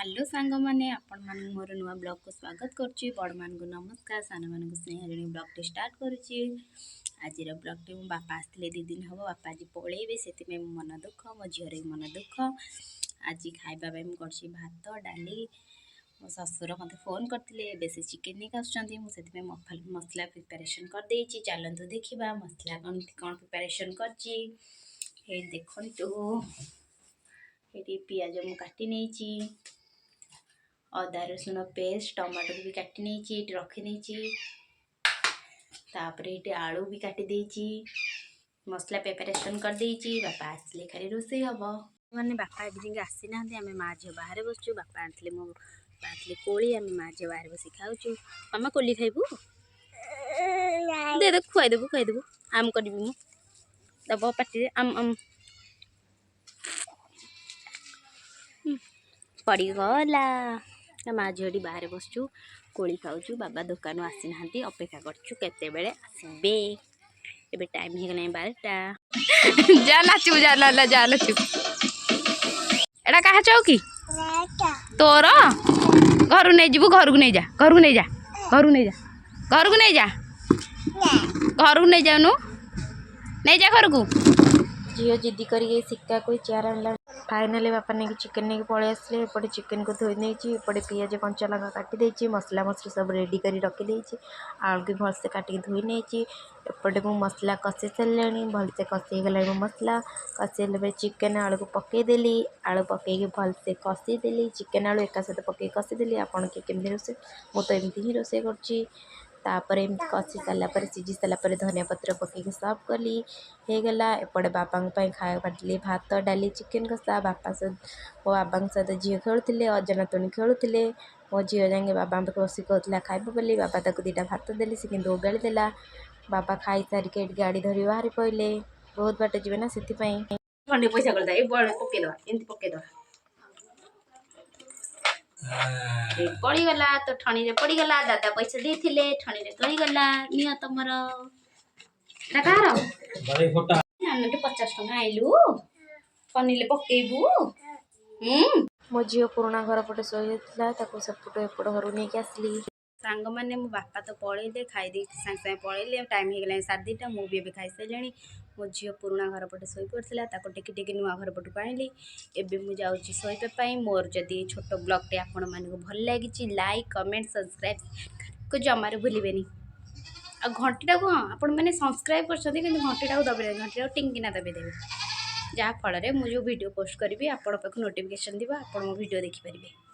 Hello सांग मैंने आपण मान मोर नुआ ब्लॉग को स्वागत करुच्ची बड़ मान को नमस्कार सान मान को स्नेह जन ब्लॉग टे स्टार्ट करुच्ची। आज ब्लॉग टे मो बापा आसते 2 दिन हम बापा आज पलैबे से मो मन दुख मो झीर मन दुख। आज खाइबा कर भात डाली मो ससुर मत फोन करते से चिकेन नहीं आसुँच मुझे मसला प्रिपेरेसन करदे चलतु देखा मसला कौन कौन प्रिपेरेसन कर देखु ये पियाज मु काटी नहीं अदा रसुण पेस्ट टमाटो भी काटी नहीं रखी नहीं ये आलू भी काटी देची मसला प्रिपेरेसन कर देची। बापा आसले खाली रोसे हम मैंने बापा एवं आसी ना आम माँ झी बाहर बसचु बापा आनते मो बापा आते कोली आम माँ झी बाहर बस खाऊ मामा कोली खाइबू दे दे खुआदेबू आम करी मु दब पाटे आम आम पड़गला माँ झीटी बाहर बसचु कोली खाऊ बाबा दुकान आसी ना अपेक्षा करते आसबे ए टाइम हो गला 12टा जा नाचू जा नाचू एटा कहा चौकी तोर घर नहीं जीवु घर को नहीं जा घर को नहीं जा घर को नहीं जा घर को नहीं जा घर को नहीं जाऊनु नहीं जा घर को झील जिद्दी करके सिक्का कोई चेयर आनला फाइनाली बापा नहीं चिकेन नहीं पलि आसले एपटे चिकेन को धोई नहीं एपटे पियाज कंचा लंका काटी देची मसला मसली सब रेडी कर रखी आलू भी भलसे काटिक धोई नहीं एपटे मु मसला कषि सारे भलसे कषि गला मसला कषि चिकेन आलू को पकईदेली आलू पकईकि भलसे कषिदेली चिकेन आलू एका सहित पकई कषिदेली आपन के केमती रोसे मु तो एमती ही रोसे कर तापर एमती कषि सारापर सीझी सारापर धनिया पत्र पकईकि सर्व कली हो गला एपटे बापा खाया काटिली भात डाली चिकेन कषा बापा मो बाबा सहित झील खेलुले अजा नातुणी खेलुले मो झील जाए बाबा बस कहला खाइब बोली बाबा ताको 2टा भात देली से कि उगाड़ी देला बाबा खाई सारिके गाड़ी धरी बाहरी पड़े बहुत बाट जी ना से पैसा पकईद पड़गला तो ठणी रे पड़गला दादा पैसा देथिले ठणी रे गलीगला निया तमर कार 50 टका आइलु पनीले पकईबू मो झील पुराणा घर पटे शोई सेपट एपट घर नहीं आसली सांग मैंने मो बापा तो पलैले खाई सागे सागे पलैले टाइम हो गला 2:30 मुझे भी खाई सारे मो झील पुराणा घर पटे शोई पड़ा टेकी टेकी नुआ घर पटू आनी एवं मुझे शोपाई मोर जदि छोट ब्लॉगटे आपण मानक भल लगी लाइक कमेंट सब्सक्राइब को जमार भूलें आ घंटीटा को हाँ आपण मैंने सब्सक्राइब कर घंटीटा को दबे घंटीटा टिंगिना दबेदेवे जहाँफल मुझे वीडियो पोस्ट करी आपण पाक नोटिफिकेशन दिवा आपण मो वीडियो देखिपारे।